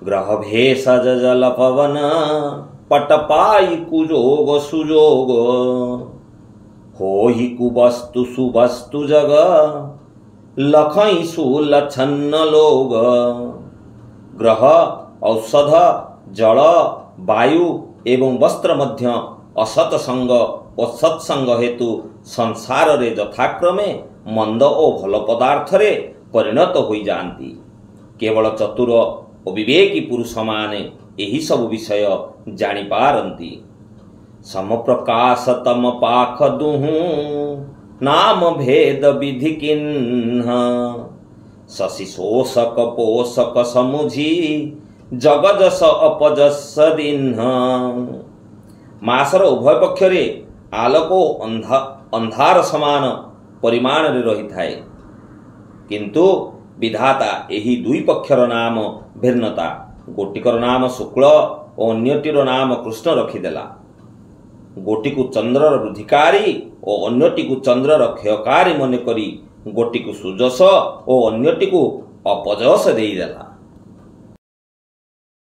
ग्रह भेषज जल पवन पटपाई कुजोग सुजोग होहि कुवस्तु सुवस्तु जग लखई सुलक्षण लोग। ग्रह औषध जल वायु एवं वस्त्र मध्य असत संग और सत्संग हेतु संसार रे यथाक्रमे मंद और भल पदार्थ रे परिणत होई जाती। केवल चतुर और विवेकी पुरुष माने यही सब विषय जानी पारंती। समप्रकाश तम पाख दुहु नाम भेद विधि किन्ह शशि शोषक पोषक समुझी जगजस अपजस दिन्ह। मासर उभय पक्षरे आलोक अंधार समान परिमाण रे रही थाए, किंतु विधाता यही दुई पक्षर नाम भिन्नता गोटिकर नाम शुक्ल और अन्यटीर नाम कृष्ण रखिदेला। गोटी को चंद्रर वृद्धिकारी और अन्यटी को चंद्रर क्षयकारी मन करी गोटी को सुजस और अन्यटी को अपजस देदेला।